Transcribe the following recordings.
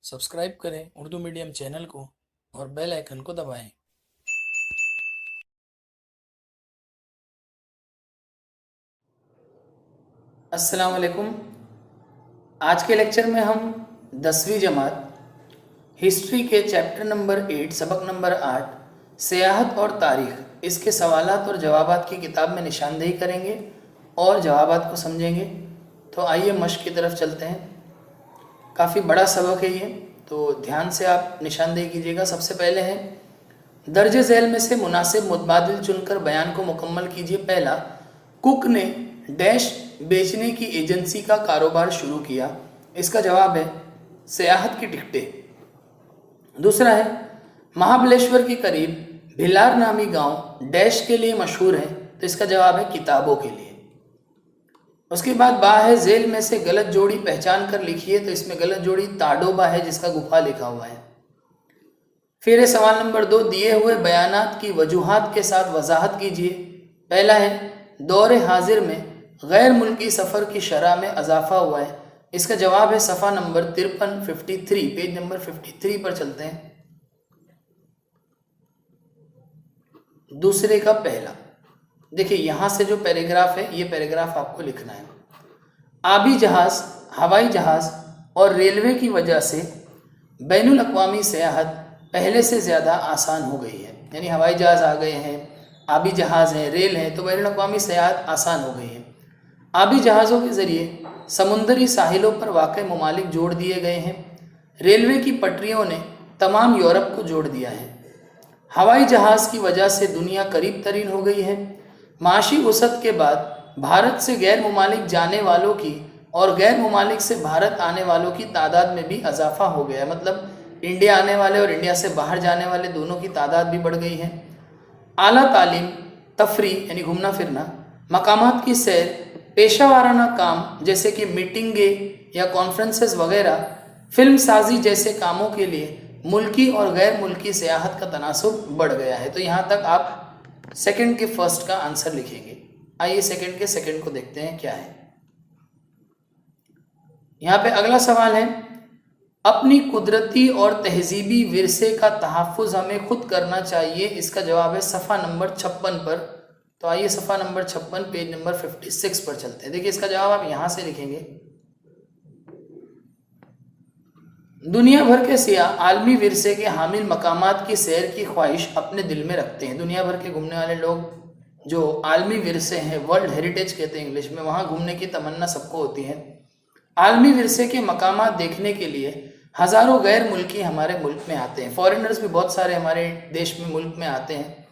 Subscribe करें Urdu medium channel को और बेल आइकन को दबाएं। अस्सलाम वालेकुम। आज के लेक्चर में हम 10वीं जमात हिस्ट्री के चैप्टर नंबर 8 सबक नंबर 8 सियाहत और तारीख़ इसके सवालात और जवाबात की किताब में निशानदेही करेंगे और जवाबात को समझेंगे। तो आइए मश्क की तरफ चलते हैं। काफ़ी बड़ा सबक है ये, तो ध्यान से आप निशानदेही कीजिएगा। सबसे पहले है दर्ज झैल में से मुनासिब मुतबादिल चुनकर बयान को मुकम्मल कीजिए। पहला, कुक ने डैश बेचने की एजेंसी का कारोबार शुरू किया। इसका जवाब है सियाहत की टिकटें। दूसरा है महाबलेश्वर के करीब भिलार नामी गांव डैश के लिए मशहूर है। तो इसका जवाब है किताबों के लिए। उसके बाद बा है झैल में से गलत जोड़ी पहचान कर लिखिए। तो इसमें गलत जोड़ी ताडोबा है जिसका गुफा लिखा हुआ है। फिर है सवाल नंबर 2, दिए हुए बयानात की वजूहात के साथ वजाहत कीजिए। पहला है दौरे हाजिर में गैर मुल्की सफ़र की शरह में इजाफा हुआ है। इसका जवाब है सफ़ा नंबर 53 पेज नंबर 53 पर चलते हैं। दूसरे का पहला, देखिए यहाँ से जो पैराग्राफ है ये पैराग्राफ आपको लिखना है। आबी जहाज़, हवाई जहाज़ और रेलवे की वजह से बैनुल अक़वामी सियाहत पहले से ज़्यादा आसान हो गई है। यानी हवाई जहाज़ आ गए हैं, आबी जहाज़ हैं, रेल हैं, तो बैनुल अक़वामी सियाहत आसान हो गई है। आबी जहाज़ों के ज़रिए समुंदरी साहिलों पर वाक़ ममालिक जोड़ दिए गए हैं। रेलवे की पटरियों ने तमाम यूरोप को जोड़ दिया है। हवाई जहाज़ की वजह से दुनिया करीब तरीन हो गई है। माशी वसअत के बाद भारत से गैर ममालिक जाने वालों की और गैर ममालिक से भारत आने वालों की तादाद में भी इजाफा हो गया है। मतलब इंडिया आने वाले और इंडिया से बाहर जाने वाले दोनों की तादाद भी बढ़ गई है। आला तालीम, तफरी यानी घूमना फिरना, मकामात की सैर, पेशा वाराना काम जैसे कि मीटिंगें या कॉन्फ्रेंसेस वगैरह, फिल्म साजी जैसे कामों के लिए मुल्की और गैर मुल्की सियाहत का तनासुब बढ़ गया है। तो यहाँ तक आप सेकंड के फर्स्ट का आंसर लिखेंगे। आइए सेकंड के सेकंड को देखते हैं क्या है। यहाँ पे अगला सवाल है, अपनी कुदरती और तहजीबी विरसे का तहफ़्फ़ुज़ हमें खुद करना चाहिए। इसका जवाब है सफ़ा नंबर 56 पर। तो आइए सफ़ा नंबर 56 पेज नंबर 56 पर चलते हैं। देखिए इसका जवाब आप यहाँ से लिखेंगे। दुनिया भर के सियाह आलमी विरसे के हामिल मकामात की सैर की ख्वाहिश अपने दिल में रखते हैं। दुनिया भर के घूमने वाले लोग जो आलमी विरसे हैं, वर्ल्ड हेरिटेज कहते हैं इंग्लिश में, वहाँ घूमने की तमन्ना सबको होती है। आलमी विरसे के मकामात देखने के लिए हज़ारों गैर मुल्की हमारे मुल्क में आते हैं। फॉरेनर्स भी बहुत सारे हमारे देश में मुल्क में आते हैं।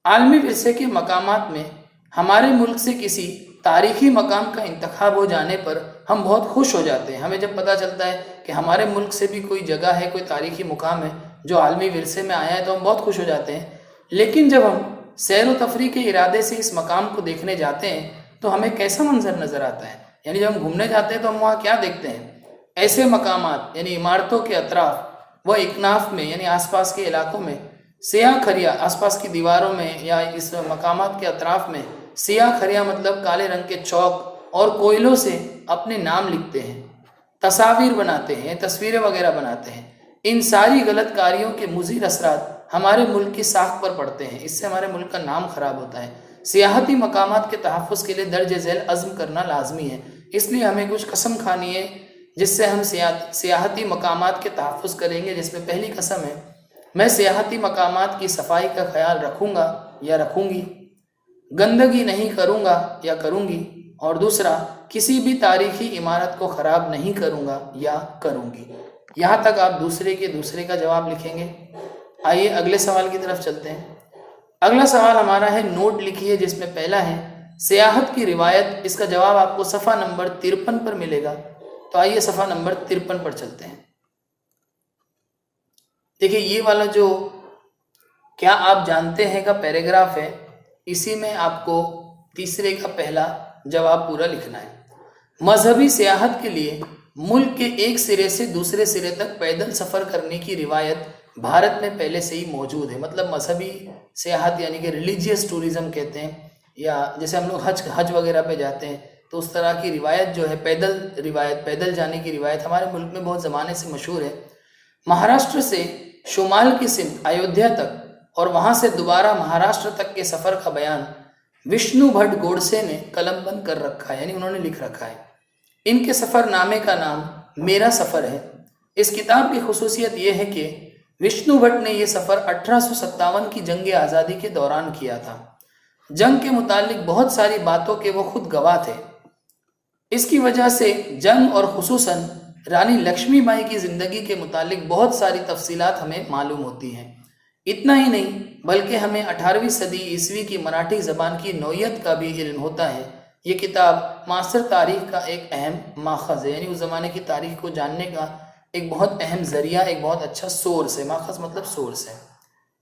आलमी विरसे के मकामात में हमारे मुल्क से किसी तारीख़ी मकाम का इंतखाब हो जाने पर हम बहुत खुश हो जाते हैं। हमें जब पता चलता है कि हमारे मुल्क से भी कोई जगह है, कोई तारीख़ी मुकाम है जो आलमी विरसे में आया है, तो हम बहुत खुश हो जाते हैं। लेकिन जब हम सैर व तफरी के इरादे से इस मकाम को देखने जाते हैं तो हमें कैसा मंजर नज़र आता है। यानी जब हम घूमने जाते हैं तो हम वहाँ क्या देखते हैं? ऐसे मकामात यानी इमारतों के अतराफ व इकनाफ में यानी आसपास के इलाकों में सियाह खरिया, आसपास की दीवारों में या इस मकामात के अतराफ में सियाह खरिया मतलब काले रंग के चौक और कोयलों से अपने नाम लिखते हैं, तस्वीर बनाते हैं, तस्वीरें वगैरह बनाते हैं। इन सारी गलत कारियों के मुज़िर असरात हमारे मुल्क की साख पर पड़ते हैं। इससे हमारे मुल्क का नाम ख़राब होता है। सियाहती मकामात के तहफ़्फ़ुज़ के लिए दर्ज झैल अज़्म करना लाजमी है। इसलिए हमें कुछ कसम खानी है जिससे हम सियाहती मकामात के तहफ़्फ़ुज़ करेंगे। जिसमें पहली कसम है, मैं सियाहती मकामात की सफाई का ख्याल रखूँगा या रखूँगी, गंदगी नहीं करूँगा या करूँगी, और दूसरा किसी भी तारीख़ी इमारत को ख़राब नहीं करूँगा या करूँगी। यहाँ तक आप दूसरे का जवाब लिखेंगे। आइए अगले सवाल की तरफ चलते हैं। अगला सवाल हमारा है, नोट लिखिए, जिसमें पहला है सियाहत की रिवायत। इसका जवाब आपको सफ़ा नंबर 53 पर मिलेगा। तो आइए सफ़ा नंबर 53 पर चलते हैं। देखिए ये वाला जो क्या आप जानते हैं का पैराग्राफ है, इसी में आपको तीसरे का पहला जवाब पूरा लिखना है। मजहबी सियाहत के लिए मुल्क के एक सिरे से दूसरे सिरे तक पैदल सफ़र करने की रिवायत भारत में पहले से ही मौजूद है। मतलब मजहबी सियाहत यानी कि रिलीजियस टूरिज़म कहते हैं, या जैसे हम लोग हज वगैरह पे जाते हैं تو اس طرح کی روایت جو ہے پیدل جانے کی روایت ہمارے ملک میں بہت زمانے سے مشہور ہے۔ مہاراشٹر سے شمال کی سمت ایودھیا تک اور وہاں سے دوبارہ مہاراشٹر تک کے سفر کا بیان وشنو بھٹ گوڈسے نے قلم بند کر رکھا ہے، یعنی انہوں نے لکھ رکھا ہے۔ ان کے سفر نامے کا نام میرا سفر ہے۔ اس کتاب کی خصوصیت یہ ہے کہ وشنو بھٹ نے یہ سفر 1857 کی جنگ آزادی کے دوران کیا تھا۔ جنگ کے متعلق بہت ساری باتوں کے وہ خود گواہ تھے۔ اس کی وجہ سے جنگ اور خصوصاً رانی لکشمی بائی کی زندگی کے متعلق بہت ساری تفصیلات ہمیں معلوم ہوتی ہیں۔ اتنا ہی نہیں بلکہ ہمیں 18ویں صدی عیسوی کی مراٹھی زبان کی نوعیت کا بھی علم ہوتا ہے۔ یہ کتاب معاصر تاریخ کا ایک اہم ماخذ ہے، یعنی اس زمانے کی تاریخ کو جاننے کا ایک بہت اہم ذریعہ، ایک بہت اچھا سورس ہے۔ ماخذ مطلب سورس ہے۔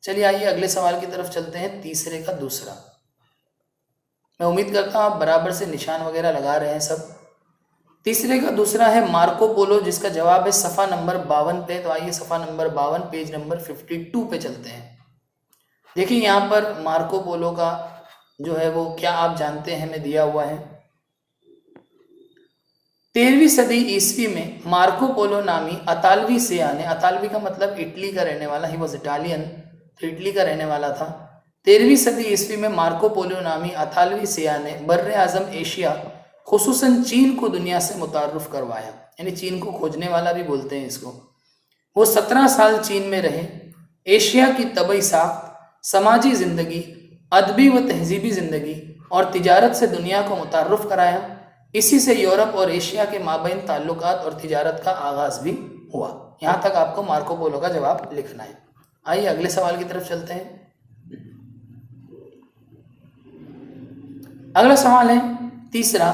چلیے آئیے اگلے سوال کی طرف چلتے ہیں، تیسرے کا دوسرا۔ میں امید کرتا ہوں آپ برابر سے نشان وغیرہ لگا رہے ہیں سب۔ تیسرے کا دوسرا ہے مارکو پولو، جس کا جواب ہے صفحہ نمبر 52 پہ۔ تو آئیے صفحہ نمبر 52 پیج نمبر 52 پہ چلتے ہیں۔ دیکھیں یہاں پر مارکو پولو کا جو ہے وہ کیا آپ جانتے ہیں ہمیں دیا ہوا ہے۔ 13ویں صدی عیسوی میں مارکو پولو نامی اطالوی سیاح نے، اطالوی کا مطلب اٹلی کا رہنے والا، ہی واز اٹالین، تو اٹلی کا رہنے والا تھا۔ 13ویں صدی عیسوی میں مارکو پولو نامی اطالوی سیاح نے بر اعظم ایشیا خصوصاً چین کو دنیا سے متعارف کروایا، یعنی چین کو کھوجنے والا بھی بولتے ہیں اس کو۔ وہ 17 سال چین میں رہے، ایشیا کی طبعی ساخت، سماجی زندگی، ادبی و تہذیبی زندگی اور تجارت سے دنیا کو متعارف کرایا۔ اسی سے یورپ اور ایشیا کے مابین تعلقات اور تجارت کا آغاز بھی ہوا۔ یہاں تک آپ کو مارکو پولو کا جواب لکھنا ہے۔ آئیے اگلے سوال کی طرف چلتے ہیں۔ اگلا سوال ہے تیسرا،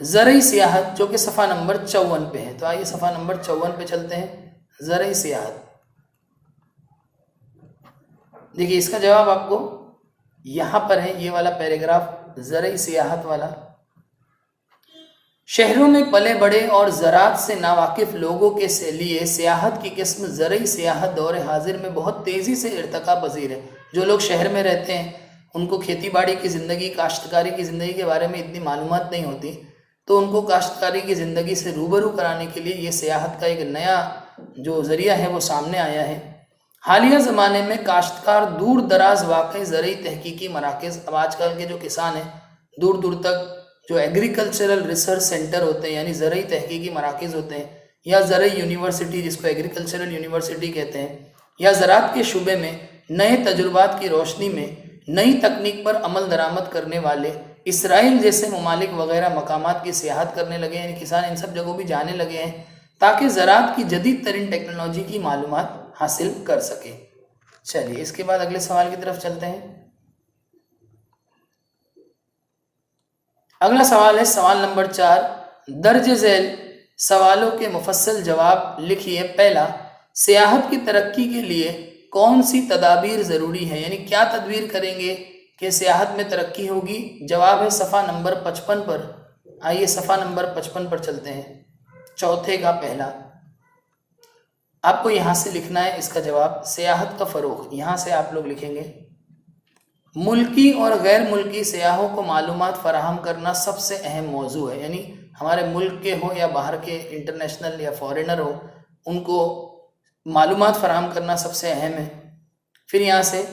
زرعی سیاحت، جو کہ صفحہ نمبر 54 پہ ہے۔ تو آئیے صفحہ نمبر 54 پہ چلتے ہیں، زرعی سیاحت۔ دیکھیے اس کا جواب آپ کو یہاں پر ہے، یہ والا پیراگراف زرعی سیاحت والا۔ شہروں میں پلے بڑے اور زراعت سے ناواقف لوگوں کے لیے سیاحت کی قسم زرعی سیاحت دور حاضر میں بہت تیزی سے ارتقا پذیر ہے۔ جو لوگ شہر میں رہتے ہیں ان کو کھیتی باڑی کی زندگی، کاشتکاری کی زندگی کے بارے میں اتنی معلومات نہیں ہوتی، تو ان کو کاشتکاری کی زندگی سے روبرو کرانے کے لیے یہ سیاحت کا ایک نیا جو ذریعہ ہے وہ سامنے آیا ہے۔ حالیہ زمانے میں کاشتکار دور دراز واقع زرعی تحقیقی مراکز، اب آج کل کے جو کسان ہیں دور دور تک جو ایگریکلچرل ریسرچ سینٹر ہوتے ہیں، یعنی زرعی تحقیقی مراکز ہوتے ہیں، یا زرعی یونیورسٹی جس کو ایگریکلچرل یونیورسٹی کہتے ہیں، یا زراعت کے شعبے میں نئے تجربات کی روشنی میں نئی تکنیک پر عمل درآمد کرنے والے اسرائیل جیسے ممالک وغیرہ مقامات کی سیاحت کرنے لگے ہیں، یعنی کسان ان سب جگہوں بھی جانے لگے ہیں تاکہ زراعت کی جدید ترین ٹیکنالوجی کی معلومات حاصل کر سکے۔ چلیے اس کے بعد اگلے سوال کی طرف چلتے ہیں۔ اگلا سوال ہے سوال نمبر 4، درج ذیل سوالوں کے مفصل جواب لکھیے۔ پہلا، سیاحت کی ترقی کے لیے کون سی تدابیر ضروری ہے، یعنی کیا تدبیر کریں گے کہ سیاحت میں ترقی ہوگی؟ جواب ہے صفحہ نمبر 55 پر۔ آئیے صفحہ نمبر 55 پر چلتے ہیں، چوتھے کا پہلا۔ آپ کو یہاں سے لکھنا ہے اس کا جواب، سیاحت کا فروغ۔ یہاں سے آپ لوگ لکھیں گے، ملکی اور غیر ملکی سیاحوں کو معلومات فراہم کرنا سب سے اہم موضوع ہے، یعنی ہمارے ملک کے ہو یا باہر کے انٹرنیشنل یا فارینر ہو، ان کو معلومات فراہم کرنا سب سے اہم ہے۔ پھر یہاں سے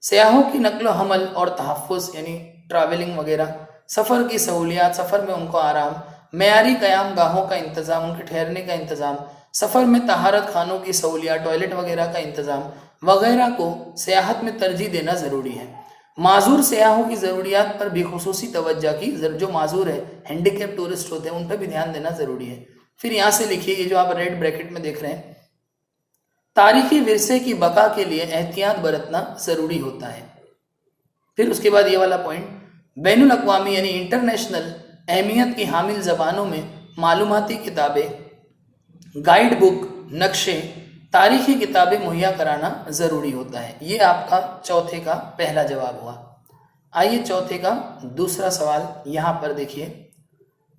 سیاحوں کی نقل و حمل اور تحفظ، یعنی ٹریولنگ وغیرہ، سفر کی سہولیات، سفر میں ان کو آرام، معیاری قیام گاہوں کا انتظام، ان کے ٹھہرنے کا انتظام، سفر میں طہارت خانوں کی سہولیات، ٹوائلٹ وغیرہ کا انتظام وغیرہ کو سیاحت میں ترجیح دینا ضروری ہے۔ معذور سیاحوں کی ضروریات پر بھی خصوصی توجہ کی، جو معذور ہے، ہینڈی کیپ ٹورسٹ ہوتے ہیں، ان پہ بھی دھیان دینا ضروری ہے۔ پھر یہاں سے لکھیے، یہ جو آپ ریڈ بریکٹ میں دیکھ رہے ہیں، تاریخی ورثے کی بقا کے لیے احتیاط برتنا ضروری ہوتا ہے۔ پھر اس کے بعد یہ والا پوائنٹ، بین الاقوامی یعنی انٹرنیشنل اہمیت کی حامل زبانوں میں معلوماتی کتابیں، گائیڈ بک، نقشے، تاریخی کتابیں مہیا کرانا ضروری ہوتا ہے۔ یہ آپ کا چوتھے کا پہلا جواب ہوا۔ آئیے چوتھے کا دوسرا سوال یہاں پر دیکھیے،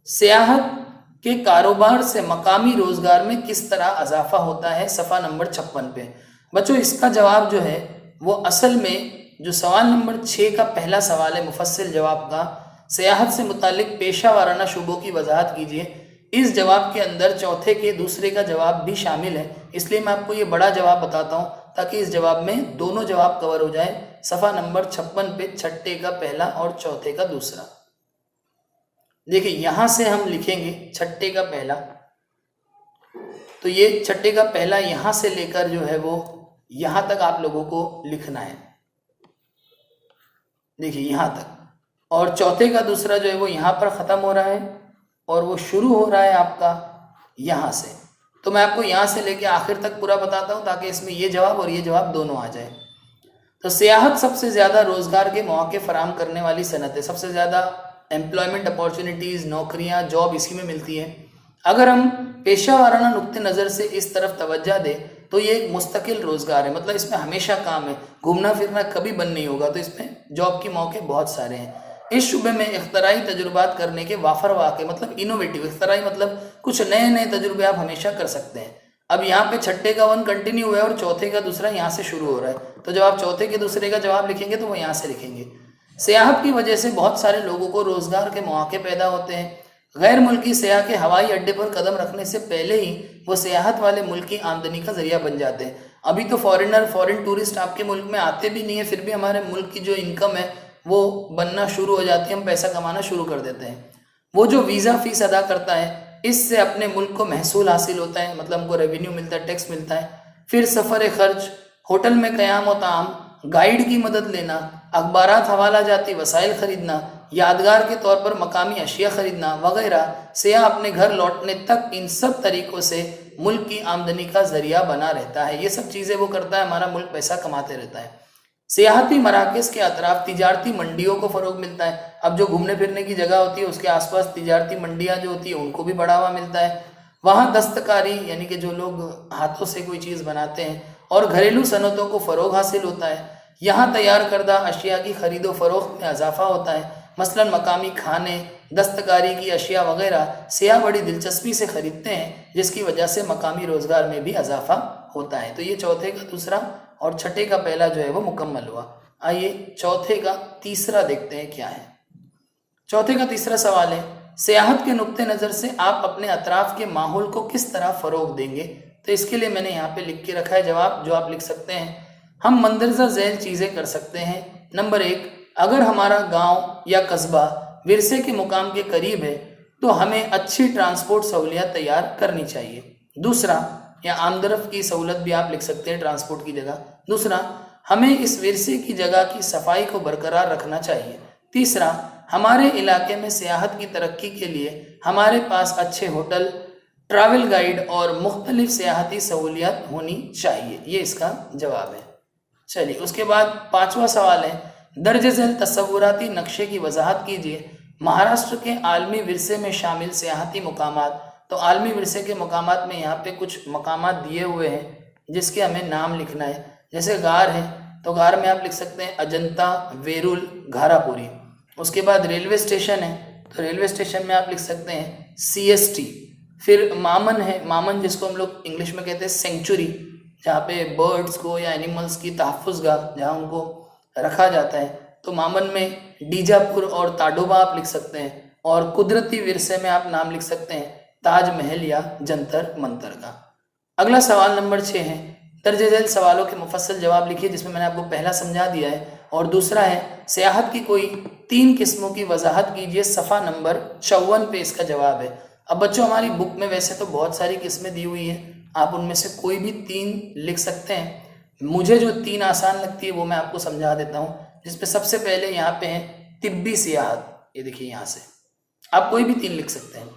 سیاحت کے کاروبار سے مقامی روزگار میں کس طرح اضافہ ہوتا ہے؟ صفحہ نمبر 56 پہ۔ بچوں اس کا جواب جو ہے وہ اصل میں جو سوال نمبر 6 کا پہلا سوال ہے مفصل جواب کا، सियाहत से मुतालिक पेशा वाराना शुबों की वजाहत कीजिए। इस जवाब के अंदर चौथे के दूसरे का जवाब भी शामिल है, इसलिए मैं आपको ये बड़ा जवाब बताता हूँ ताकि इस जवाब में दोनों जवाब कवर हो जाए। सफ़ा नंबर 56 पे छठे का पहला और चौथे का दूसरा। देखिए यहाँ से हम लिखेंगे छठे का पहला, तो ये छठे का पहला यहाँ से लेकर जो है वो यहाँ तक आप लोगों को लिखना है। देखिए यहाँ तक, और चौथे का दूसरा जो है वो यहाँ पर ख़त्म हो रहा है और वो शुरू हो रहा है आपका यहाँ से। तो मैं आपको यहाँ से लेके आखिर तक पूरा बताता हूँ ताकि इसमें ये जवाब और ये जवाब दोनों आ जाए। तो सियाहत सबसे ज़्यादा रोज़गार के मौके फराहम करने वाली सनत है, सबसे ज़्यादा एम्प्लॉयमेंट अपॉर्चुनिटीज़, नौकरियाँ, जॉब इसी में मिलती है। अगर हम पेशा वाराना नुक्ते नज़र से इस तरफ तवज्जो दें तो ये एक मुस्तकिल रोज़गार है, मतलब इसमें हमेशा काम है, घूमना फिरना कभी बंद नहीं होगा, तो इसमें जॉब के मौके बहुत सारे हैं। इस शुबे में इख्तराई तजुर्बात करने के वाफर वाक़े, मतलब इनोवेटिव, इख्तराई मतलब कुछ नए नए तजुर्बे आप हमेशा कर सकते हैं। अब यहाँ पे छठे का 1 कंटिन्यू हुआ है और चौथे का दूसरा यहाँ से शुरू हो रहा है, तो जब आप चौथे के दूसरे का जवाब लिखेंगे तो वो यहाँ से लिखेंगे। सियाहत की वजह से बहुत सारे लोगों को रोज़गार के मौके पैदा होते हैं। गैर मुल्की सियाह के हवाई अड्डे पर कदम रखने से पहले ही वो सियाहत वाले मुल्क की आमदनी का जरिया बन जाते हैं। अभी तो फॉरेन टूरिस्ट आपके मुल्क में आते भी नहीं है, फिर भी हमारे मुल्क की जो इनकम है वो बनना शुरू हो जाती है, हम पैसा कमाना शुरू कर देते हैं। वो जो वीज़ा फ़ीस अदा करता है, इससे अपने मुल्क को महसूल हासिल होता है, मतलब हमको रेवेन्यू मिलता है, टैक्स मिलता है। फिर सफ़र खर्च, होटल में क़याम व ताम, गाइड की मदद लेना, अखबारात हवाला जाती वसाइल ख़रीदना, यादगार के तौर पर मकामी अशिया ख़रीदना वगैरह, सियाह अपने घर लौटने तक इन सब तरीक़ों से मुल्क की आमदनी का ज़रिया बना रहता है। ये सब चीज़ें वो करता है, हमारा मुल्क पैसा कमाते रहता है। सियाहती मराकज़ के अतराफ तिजारती मंडियों को फ़रोग मिलता है। अब जो घूमने फिरने की जगह होती है उसके आसपास तिजारती मंडियाँ जो होती है उनको भी बढ़ावा मिलता है। वहाँ दस्तकारी यानी कि जो लोग हाथों से कोई चीज़ बनाते हैं और घरेलू सनतों को फ़रोग हासिल होता है। यहाँ तैयार करदा अशिया की ख़रीदो फ़रोख्त में इजाफा होता है, मसलन मकामी खाने, दस्तकारी की अशिया वगैरह सियाह बड़ी दिलचस्पी से ख़रीदते हैं, जिसकी वजह से मकामी रोज़गार में भी इजाफा होता है। तो ये चौथे का दूसरा और छठे का पहला जो है वो मुकम्मल हुआ। आइए चौथे का तीसरा देखते हैं क्या है। चौथे का तीसरा सवाल है, सियाहत के नुक्ते नज़र से आप अपने अतराफ़ के माहौल को किस तरह फ़रोग देंगे। तो इसके लिए मैंने यहाँ पे लिख के रखा है जवाब, जो आप लिख सकते हैं। हम मंदरजा झैल चीज़ें कर सकते हैं। नंबर 1, अगर हमारा गांव या कस्बा विरसे के मुकाम के करीब है तो हमें अच्छी ट्रांसपोर्ट सहूलियत तैयार करनी चाहिए। दूसरा, या आमदरफ की सहूलत भी आप लिख सकते हैं ट्रांसपोर्ट की जगह। दूसरा, हमें इस विरसे की जगह की सफाई को बरकरार रखना चाहिए। तीसरा, हमारे इलाके में सियाहत की तरक्की के लिए हमारे पास अच्छे होटल, ट्रैवल गाइड और मुख्तलिफ सियाहती सहूलियत होनी चाहिए। ये इसका जवाब है। चलिए उसके बाद पांचवा सवाल है, दर्ज झैल तस्वुराती नक्शे की वजाहत कीजिए। महाराष्ट्र के आलमी विरसे में शामिल सियाहती मकामात। तो आलमी विरसे के मकामात में यहाँ पे कुछ मकामात दिए हुए हैं जिसके हमें नाम लिखना है। जैसे गार है तो गार में आप लिख सकते हैं अजंता, वेरुल, घारापुरी। उसके बाद रेलवे स्टेशन है तो रेलवे स्टेशन में आप लिख सकते हैं CST। फिर मामन है, मामन जिसको हम लोग इंग्लिश में कहते हैं सेंचुरी, जहाँ पे बर्ड्स को या एनिमल्स की तहफ़्फ़ुज़गाह जहाँ उनको रखा जाता है। तो मामन में डीजापुर और ताडोबा आप लिख सकते हैं। और कुदरती विरसे में आप नाम लिख सकते हैं ताजमहल या जंतर मंतर का। अगला सवाल नंबर 6 है, दर्ज झैल सवालों के मुफस्सल जवाब लिखिए, जिसमें मैंने आपको पहला समझा दिया है। और दूसरा है, सियाहत की कोई 3 किस्मों की वजाहत कीजिए। सफ़ा नंबर 54 पे इसका जवाब है। अब बच्चों, हमारी बुक में वैसे तो बहुत सारी किस्में दी हुई हैं, आप उनमें से कोई भी 3 लिख सकते हैं। मुझे जो 3 आसान लगती है वो मैं आपको समझा देता हूँ, जिसपे सबसे पहले यहाँ पे है तिब्बी सियाहत। ये देखिए यहाँ से आप कोई भी 3 लिख सकते हैं।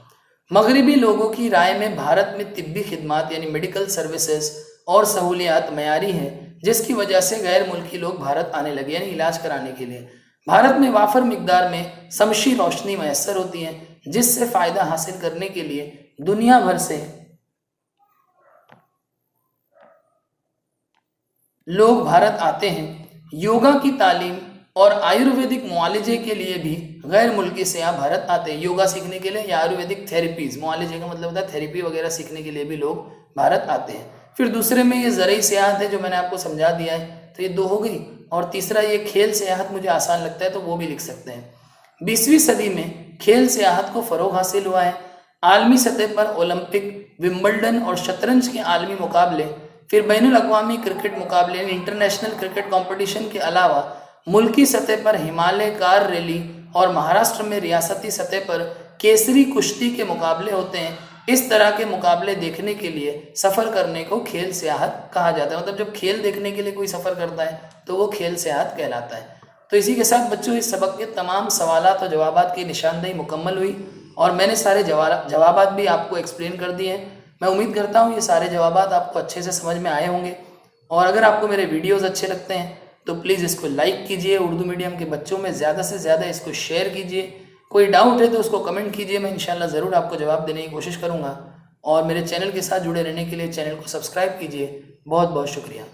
मगरिबी लोगों की राय में भारत में तिब्बी खिदमात यानी मेडिकल सर्विसेज और सहूलियात मयारी हैं, जिसकी वजह से गैर मुल्की लोग भारत आने लगे यानी इलाज कराने के लिए। भारत में वाफर मिकदार में शमसी रोशनी मैसर होती है, जिससे फ़ायदा हासिल करने के लिए दुनिया भर से लोग भारत आते हैं। योगा की तालीम और आयुर्वेदिक मुआलजे के लिए भी गैर मुल्की सियाह भारत आते हैं, योगा सीखने के लिए या आयुर्वेदिक थेरेपीज़, मुआलजे का मतलब होता है थेरेपी वगैरह सीखने के लिए भी लोग भारत आते हैं। फिर दूसरे में ये ज़रई सियाहत है जो मैंने आपको समझा दिया है, तो ये 2 हो गई। और तीसरा ये खेल सियाहत मुझे आसान लगता है तो वो भी लिख सकते हैं। 20वीं सदी में खेल सियाहत को फ़रोग़ हासिल हुआ है। आलमी सतह पर ओलंपिक, विम्बलडन और शतरंज के आलमी मुकाबले, फिर बैनुल-अक़वामी क्रिकेट मुकाबले इंटरनेशनल क्रिकेट कंपटीशन के अलावा मुल्की सतह पर हिमालय कार रैली और महाराष्ट्र में रियासती सतह पर केसरी कुश्ती के मुकाबले होते हैं। इस तरह के मुकाबले देखने के लिए सफ़र करने को खेल सियाहत कहा जाता है। मतलब जब खेल देखने के लिए कोई सफ़र करता है तो वो खेल सियाहत कहलाता है। तो इसी के साथ बच्चों इस सबक के तमाम सवालात और जवाबात की निशानदेही मुकम्मल हुई और मैंने सारे जवाबात भी आपको एक्सप्लेन कर दिए हैं। मैं उम्मीद करता हूँ ये सारे जवाबात आपको अच्छे से समझ में आए होंगे। और अगर आपको मेरे वीडियोज़ अच्छे लगते हैं तो प्लीज़ इसको लाइक कीजिए, उर्दू मीडियम के बच्चों में ज़्यादा से ज़्यादा इसको शेयर कीजिए। कोई डाउट है तो उसको कमेंट कीजिए, मैं इंशाल्लाह ज़रूर आपको जवाब देने की कोशिश करूँगा। और मेरे चैनल के साथ जुड़े रहने के लिए चैनल को सब्सक्राइब कीजिए। बहुत बहुत शुक्रिया।